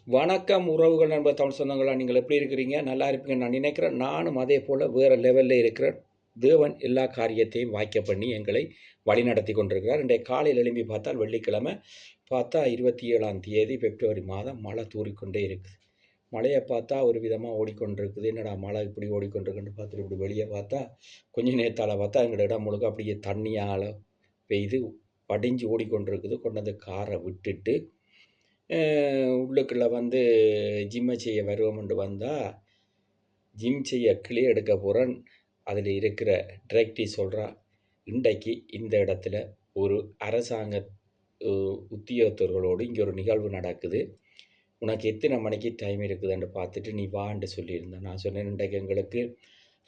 வணக்கம் உறவுகள் நண்பர் தமிழ் சொந்தங்களா, நீங்கள் எப்படி இருக்கிறீங்க? நல்லா இருப்பீங்கன்னு நான் நினைக்கிறேன். நானும் அதே போல் வேறு லெவலில் இருக்கிறேன். தேவன் எல்லா காரியத்தையும் வாய்க்க பண்ணி எங்களை வழிநடத்தி கொண்டிருக்கிறார். இன்றைய காலையில் எழும்பி பார்த்தால் வெள்ளிக்கிழமை பார்த்தா 27ஆம் தேதி பிப்ரவரி மாதம் மழை தூறிக்கொண்டே இருக்குது. மழையை பார்த்தா ஒரு விதமாக ஓடிக்கொண்டிருக்குது. என்னடா மழை இப்படி ஓடிக்கொண்டிருக்குன்னு பார்த்துட்டு இப்படி வெளியே பார்த்தா கொஞ்சம் நேரத்தால் பார்த்தா எங்களோட இடம் முழுக்க அப்படியே தண்ணியால் பெய்து வடிஞ்சு ஓடிக்கொண்டிருக்குது. கொண்டு வந்து காரை விட்டுட்டு உள்ளுக்குள்ளே வந்து ஜிம்மை செய்ய வருவோம்னு வந்தால் ஜிம் செய்ய கிளி எடுக்க போகிறேன். அதில் இருக்கிற டிரெக்டி சொல்கிறா, இன்றைக்கு இந்த இடத்துல ஒரு அரசாங்க உத்தியோகத்தர்களோடு இங்கே ஒரு நிகழ்வு நடக்குது. உனக்கு எத்தனை மணிக்கு டைம் இருக்குதுன்னு பார்த்துட்டு நீ வான்னு சொல்லியிருந்தேன். நான் சொன்னேன், இன்றைக்கு எங்களுக்கு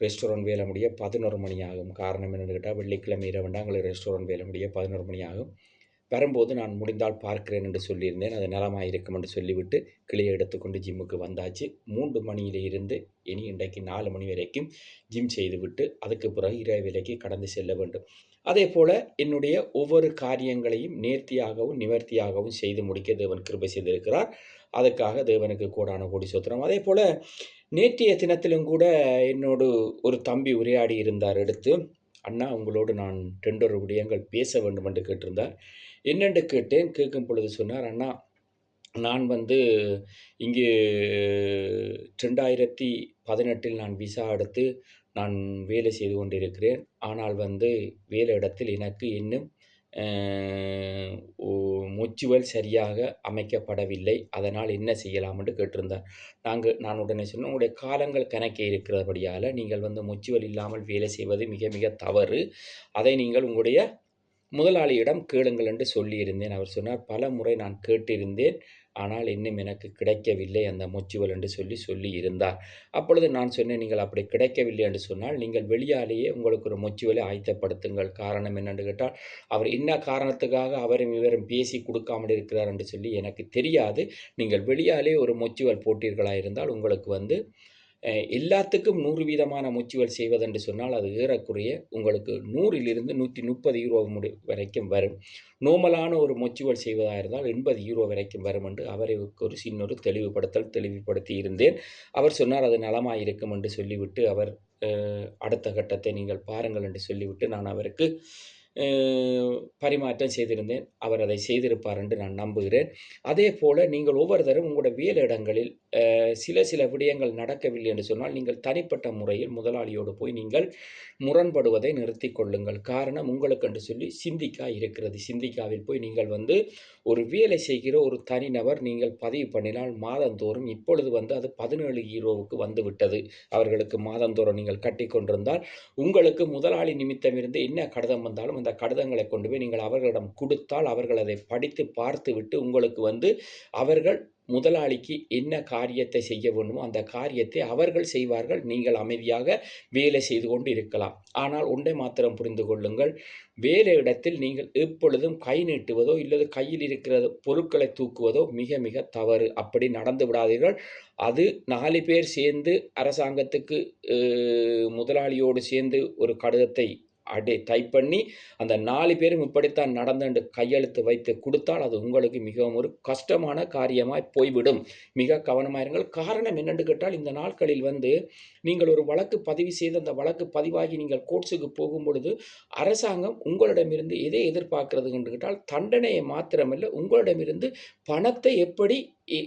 ரெஸ்டாரண்ட் வேலை முடிய 11 மணி ஆகும். காரணம் என்னென்னு கேட்டால் வெள்ளிக்கிழமை இரவுண்டா எங்களுக்கு ரெஸ்டாரண்ட் வேலை முடிய 11 மணி ஆகும். வரும்போது நான் முடிந்தால் பார்க்கிறேன் என்று சொல்லியிருந்தேன். அது நலமாக இருக்கும் என்று சொல்லிவிட்டு கிளியை எடுத்துக்கொண்டு ஜிம்முக்கு வந்தாச்சு. 3 மணியில இருந்து இனி இன்றைக்கு 4 மணி வரைக்கும் ஜிம் செய்துவிட்டு அதுக்கு பிறகு இரவு வேலைக்கு கடந்து செல்ல வேண்டும். அதே போல என்னுடைய ஒவ்வொரு காரியங்களையும் நேர்த்தியாகவும் நிவர்த்தியாகவும் செய்து முடிக்க தேவன் கிருபை செய்திருக்கிறார். அதுக்காக தேவனுக்கு கோடான கோடி ஸ்தோத்திரம். அதே போல நேற்றைய தினத்திலும் கூட என்னோடு ஒரு தம்பி உரையாடி இருந்தார் எடுத்து. அண்ணா, உங்களோடு நான் 2 விடயங்கள் பேச வேண்டும் என்று கேட்டிருந்தார். என்னென்று கேட்டேன். கேட்கும் பொழுது சொன்னார், அண்ணா, நான் வந்து இங்கு 2018 நான் விசா எடுத்து நான் வேலை செய்து கொண்டிருக்கிறேன். ஆனால் வந்து வேலை இடத்தில் எனக்கு இன்னும் முச்சுவல் சரியாக அமைக்கப்படவில்லை. அதனால் என்ன செய்யலாம் என்று கேட்டிருந்தார். நான் உடனே சொன்னேன், உங்களுடைய காலங்கள் கணக்கே இருக்கிறபடியால் நீங்கள் வந்து முச்சுவல் இல்லாமல் வேலை செய்வது மிக மிக தவறு. அதை நீங்கள் உங்களுடைய முதலாளியிடம் கேளுங்கள் என்று சொல்லியிருந்தேன். அவர் சொன்னார், பல முறை நான் கேட்டிருந்தேன், ஆனால் இன்னும் எனக்கு கிடைக்கவில்லை அந்த முச்சுவல் என்று சொல்லி இருந்தார். அப்பொழுது நான் சொன்னேன், நீங்கள் அப்படி கிடைக்கவில்லை என்று சொன்னால் நீங்கள் வெளியாலேயே உங்களுக்கு ஒரு முச்சுவலை ஆயத்தப்படுத்துங்கள். காரணம் என்னென்று கேட்டால், அவர் என்ன காரணத்துக்காக அவரும் இவரும் பேசி கொடுக்காமல் இருக்கிறார் என்று சொல்லி எனக்கு தெரியாது. நீங்கள் வெளியாலே ஒரு முச்சுவல் போட்டீர்களா இருந்தால் உங்களுக்கு வந்து எல்லாத்துக்கும் 100% முச்சுவல் செய்வதென்று சொன்னால் அது ஏறக்குறைய உங்களுக்கு 100 130 யூரோ வரைக்கும் வரும். நோமலான ஒரு முச்சுவல் செய்வதாக இருந்தால் 80 யூரோ வரைக்கும் வரும் என்று அவருக்கு ஒரு சின்னொரு தெளிவுபடுத்தி இருந்தேன். அவர் சொன்னார், அது நலமாக இருக்கும் என்று சொல்லிவிட்டு அவர் அடுத்த கட்டத்தை நீங்கள் பாருங்கள் என்று சொல்லிவிட்டு நான் அவருக்கு பரிமாற்றம் செய்திருந்தேன். அவர் அதை செய்திருப்பார் என்று நான் நம்புகிறேன். அதே போல நீங்கள் ஒவ்வொருத்தரும் உங்களுடைய வேலையிடங்களில் சில விடயங்கள் நடக்கவில்லை என்று சொன்னால் நீங்கள் தனிப்பட்ட முறையில் முதலாளியோடு போய் நீங்கள் முரண்படுவதை நிறுத்தி கொள்ளுங்கள். காரணம், உங்களுக்கு என்று சொல்லி சிந்திக்கா இருக்கிறது. சிந்திக்காவில் போய் நீங்கள் வந்து ஒரு வேலை செய்கிற ஒரு தனிநபர் நீங்கள் பதிவு பண்ணினால் மாதந்தோறும் இப்பொழுது வந்து அது 17 யூரோவுக்கு வந்து விட்டது. அவர்களுக்கு மாதந்தோறும் நீங்கள் கட்டி கொண்டிருந்தால் உங்களுக்கு முதலாளி நிமித்தம் இருந்து என்ன கடிதம் வந்தாலும் அந்த கடிதங்களை கொண்டு போய் நீங்கள் அவர்களிடம் கொடுத்தால் அவர்கள் அதை படித்து பார்த்து விட்டு உங்களுக்கு வந்து அவர்கள் முதலாளிக்கு என்ன காரியத்தை செய்ய வேண்டுமோ அந்த காரியத்தை அவர்கள் செய்வார்கள். நீங்கள் அமைதியாக வேலை செய்து கொண்டு இருக்கலாம். ஆனால் ஒன்றை மாத்திரம் புரிந்து கொள்ளுங்கள், வேலை இடத்தில் நீங்கள் எப்பொழுதும் கை நீட்டுவதோ இல்லது கையில் இருக்கிற பொருட்களை தூக்குவதோ மிக மிக தவறு. அப்படி நடந்து விடாதீர்கள். அது 4 பேர் சேர்ந்து அரசாங்கத்துக்கு முதலாளியோடு சேர்ந்து ஒரு கடிதத்தை டைப் பண்ணி அந்த 4 பேரும் இப்படித்தான் நடந்து கையெழுத்து வைத்து கொடுத்தால் அது உங்களுக்கு மிகவும் ஒரு கஷ்டமான காரியமாய் போய்விடும். மிக கவனமாயிருங்கள். காரணம் என்னென்று கேட்டால், இந்த நாட்களில் வந்து நீங்கள் ஒரு வழக்கு பதிவு செய்து அந்த வழக்கு பதிவாகி நீங்கள் கோர்ட்ஸுக்கு போகும் பொழுது அரசாங்கம் உங்களிடமிருந்து எதை எதிர்பார்க்கிறது என்று கேட்டால், தண்டனையை மாத்திரமல்ல உங்களிடமிருந்து பணத்தை எப்படி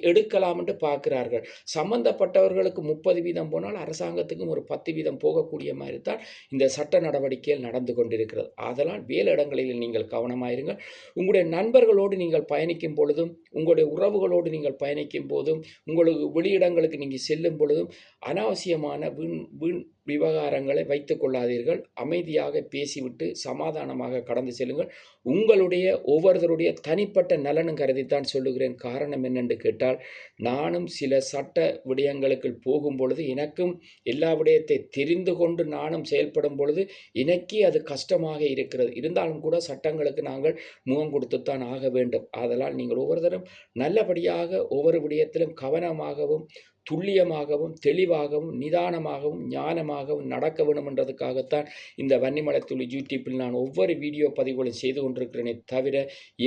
எடுக்கலாம் என்று பார்க்கிறார்கள். சம்பந்தப்பட்டவர்களுக்கு 30% போனால் அரசாங்கத்துக்கும் ஒரு 10% போகக்கூடிய மாதிரி தான் இந்த சட்ட நடவடிக்கைகள் நடந்து கொண்டிருக்கிறது. ஆதலால் வேலையிடங்களில் நீங்கள் கவனமாயிருங்கள். உங்களுடைய நண்பர்களோடு நீங்கள் பயணிக்கும் பொழுதும் உங்களுடைய உறவுகளோடு நீங்கள் பயணிக்கும் போதும் உங்களுக்கு வெளியிடங்களுக்கு நீங்கள் செல்லும் பொழுதும் அனாவசியமான வீண் வீண் விவகாரங்களை வைத்துக் கொள்ளாதீர்கள். அமைதியாக பேசிவிட்டு சமாதானமாக கடந்து செல்லுங்கள். உங்களுடைய ஒவ்வொருத்தருடைய தனிப்பட்ட நலனும் கருதித்தான் சொல்லுகிறேன். காரணம் என்னென்று கேட்டால், நானும் சில சட்ட விடயங்களுக்கு போகும் பொழுது எனக்கும் எல்லா விடயத்தை தெரிந்து கொண்டு நானும் செயல்படும் பொழுது எனக்கே அது கஷ்டமாக இருக்கிறது. இருந்தாலும் கூட சட்டங்களுக்கு நாங்கள் முகம் கொடுத்துத்தான் ஆக வேண்டும். ஆதலால் நீங்கள் ஒவ்வொருத்தரும் நல்லபடியாக ஒவ்வொரு விடயத்திலும் கவனமாகவும் துல்லியமாகவும் தெளிவாகவும் நிதானமாகவும் ஞானமாகவும் நடக்க வேண்டும் என்றதுக்காகத்தான் இந்த வன்னிமலத்துளி யூடியூப்பில் நான் ஒவ்வொரு வீடியோ பதிவுகளும் செய்து கொண்டிருக்கிறேனே தவிர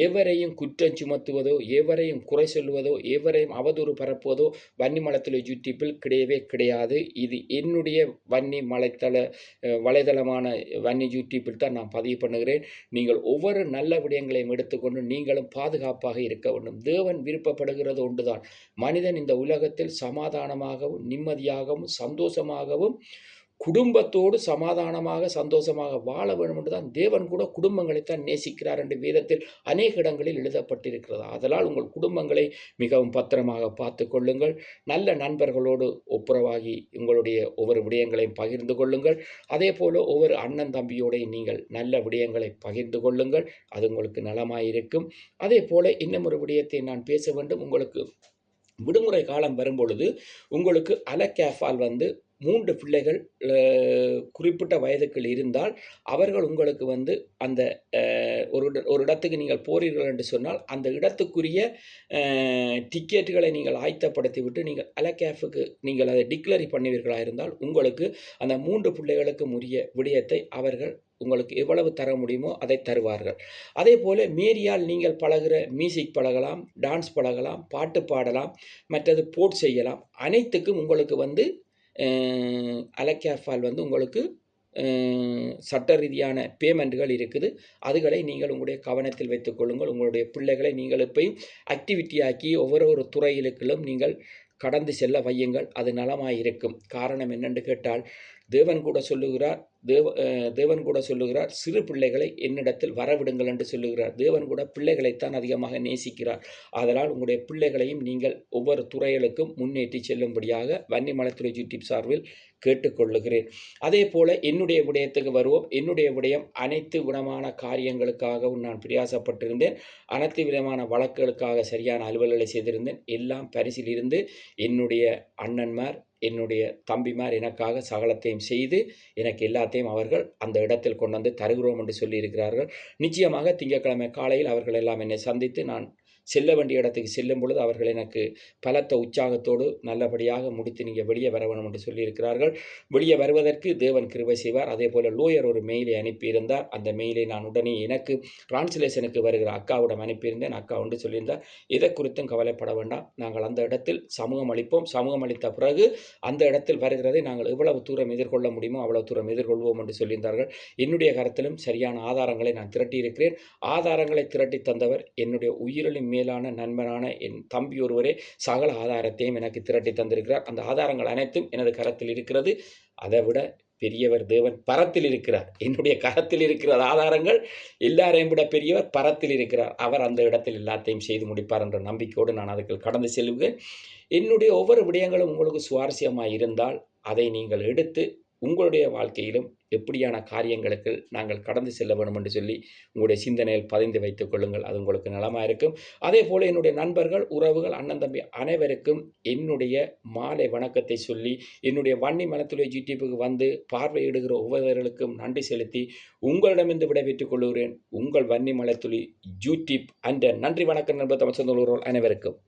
எவரையும் குற்றம் சுமத்துவதோ எவரையும் குறை சொல்வதோ எவரையும் அவதூறு பரப்புவதோ வன்னிமலத்துளி யூடியூப்பில் கிடையவே கிடையாது. இது என்னுடைய வன்னி வலைதளமான வன்னி யூடியூப்பில் தான் நான் பதிவு பண்ணுகிறேன். நீங்கள் ஒவ்வொரு நல்ல விடயங்களையும் எடுத்துக்கொண்டு நீங்களும் பாதுகாப்பாக இருக்க வேண்டும். தேவன் விருப்பப்படுகிறது ஒன்றுதான், மனிதன் இந்த உலகத்தில் சமாதானமாகவும் நிம்மதியாகவும் சந்தோஷமாகவும் குடும்பத்தோடு சமாதானமாக சந்தோஷமாக வாழ வேண்டும் என்றுதான் தேவன் கூட குடும்பங்களைத்தான் நேசிக்கிறார் என்று வேதத்தில் அநேக இடங்களில் எழுதப்பட்டிருக்கிறது. அதனால் உங்கள் குடும்பங்களை மிகவும் பத்திரமாக பார்த்து கொள்ளுங்கள். நல்ல நண்பர்களோடு ஒப்புரவாகி உங்களுடைய ஒவ்வொரு விடயங்களையும் பகிர்ந்து கொள்ளுங்கள். அதே போல ஒவ்வொரு அண்ணன் தம்பியோட நீங்கள் நல்ல விடயங்களை பகிர்ந்து கொள்ளுங்கள். அது உங்களுக்கு நலமாயிருக்கும். அதே போல இன்னும் ஒரு விடயத்தை நான் பேச வேண்டும். உங்களுக்கு விடுமுறை காலம் வரும்பொழுது உங்களுக்கு அலகேஃபால் 3 பிள்ளைகள் குறிப்பிட்ட வயதுக்குள் இருந்தால் அவர்கள் உங்களுக்கு அந்த ஒரு இடத்துக்கு நீங்கள் போறீர்கள் என்று சொன்னால் அந்த இடத்துக்குரிய டிக்கெட்டுகளை நீங்கள் ஆயத்தப்படுத்தி விட்டு நீங்கள் அலகேஃபுக்கு நீங்கள் அதை டிக்ளரி பண்ணுவீர்களாக இருந்தால் உங்களுக்கு அந்த 3 பிள்ளைகளுக்கும் உரிய விடயத்தை அவர்கள் உங்களுக்கு எவ்வளவு தர முடியுமோ அதை தருவார்கள். அதே போல் மேரியால் நீங்கள் பழகிற மியூசிக் பழகலாம், டான்ஸ் பழகலாம், பாட்டு பாடலாம், மற்றது போட் செய்யலாம். அனைத்துக்கும் உங்களுக்கு அலகேஃபால் உங்களுக்கு சட்ட ரீதியான பேமெண்ட்டுகள் இருக்குது. அதுகளை நீங்கள் உங்களுடைய கவனத்தில் வைத்துக் கொள்ளுங்கள். உங்களுடைய பிள்ளைகளை நீங்கள் எப்பயும் ஆக்டிவிட்டி ஆக்கி ஒவ்வொரு துறையிலுக்களும் நீங்கள் கடந்து செல்ல வையுங்கள். அது நலமாயிருக்கும். காரணம் என்னென்று கேட்டால் தேவன் கூட சொல்லுகிறார் சிறு பிள்ளைகளை என்னிடத்தில் வரவிடுங்கள் என்று சொல்லுகிறார். தேவன் கூட பிள்ளைகளைத்தான் அதிகமாக நேசிக்கிறார். அதனால் உங்களுடைய பிள்ளைகளையும் நீங்கள் ஒவ்வொரு துறைகளுக்கும் முன்னேற்றி செல்லும்படியாக வன்னிமலத்துளி யூடியூப் சார்பில் கேட்டுக்கொள்ளுகிறேன். அதே போல என்னுடைய விடயத்துக்கு வருவோம். என்னுடைய விடயம் அனைத்து விதமான காரியங்களுக்காகவும் நான் பிரயாசப்பட்டிருந்தேன். அனைத்து விதமான வழக்குகளுக்காக சரியான அலுவல்களை செய்திருந்தேன். எல்லாம் பரிசில் இருந்து என்னுடைய அண்ணன்மார் என்னுடைய தம்பிமார் எனக்காக சகலத்தையும் செய்து எனக்கு எல்லாத்தையும் அவர்கள் அந்த இடத்தில் கொண்டு தருகிறோம் என்று சொல்லியிருக்கிறார்கள். நிச்சயமாக திங்கட்கிழமை காலையில் அவர்கள் எல்லாம் என்னை சந்தித்து நான் செல்ல வேண்டிய இடத்துக்கு செல்லும் பொழுது அவர்கள் எனக்கு பலத்த உற்சாகத்தோடு நல்லபடியாக முடித்து நீங்கள் வெளியே வர வேண்டும் என்று சொல்லியிருக்கிறார்கள். வெளியே வருவதற்கு தேவன் கிருபை செய்வார். அதே போல் லோயர் ஒரு மெயிலை அனுப்பியிருந்தார். அந்த மெயிலை நான் உடனே எனக்கு டிரான்ஸ்லேஷனுக்கு வருகிற அக்காவிடம் அனுப்பியிருந்தேன். அக்கா ஒன்று சொல்லியிருந்தார், எதை குறித்தும் கவலைப்பட வேண்டாம், நாங்கள் அந்த இடத்தில் சமூகம் அளிப்போம். சமூகம் அளித்த பிறகு அந்த இடத்தில் வருகிறதை நாங்கள் எவ்வளவு தூரம் எதிர்கொள்ள முடியுமோ அவ்வளவு தூரம் எதிர்கொள்வோம் என்று சொல்லியிருந்தார்கள். என்னுடைய கருத்திலும் சரியான ஆதாரங்களை நான் திரட்டியிருக்கிறேன். ஆதாரங்களை திரட்டி தந்தவர் என்னுடைய உயிரிலும் மேலான நண்பனான என் தம்பி ஒருவரே சகல ஆதாரத்தையும் எனக்கு திரட்டி தந்திருக்கிறார். அந்த ஆதாரங்கள் அனைத்தும் எனது கரத்தில் இருக்கிறது. அதை விட பெரியவர் தேவன் பரத்தில் இருக்கிறார். என்னுடைய கரத்தில் இருக்கிற ஆதாரங்கள் எல்லாரையும் விட பெரியவர் பரத்தில் இருக்கிறார். அவர் அந்த இடத்தில் எல்லாத்தையும் செய்து முடிப்பார் என்ற நம்பிக்கையோடு நான் அதுக்கு கடந்து செல்வேன். என்னுடைய ஒவ்வொரு விடயங்களும் உங்களுக்கு சுவாரஸ்யமாக இருந்தால் அதை நீங்கள் எடுத்து உங்களுடைய வாழ்க்கையிலும் எப்படியான காரியங்களுக்கு நாங்கள் கடந்து செல்ல வேண்டும் என்று சொல்லி உங்களுடைய சிந்தனையில் பதிந்து வைத்துக் கொள்ளுங்கள். அது உங்களுக்கு நலமாக இருக்கும். அதே போல் என்னுடைய நண்பர்கள், உறவுகள், அண்ணன் தம்பி அனைவருக்கும் என்னுடைய மாலை வணக்கத்தை சொல்லி என்னுடைய வன்னிமலத்துளி யூடியூப்புக்கு பார்வையிடுகிற ஒவ்வொருவர்களுக்கும் நன்றி செலுத்தி உங்களிடமிருந்து விடைபெற்றுக் கொள்கிறேன். உங்கள் வன்னிமலத்துளி யூடியூப் அண்ட் நன்றி வணக்கம் நண்பர் தமிழ் சொந்தங்கள் அனைவருக்கும்.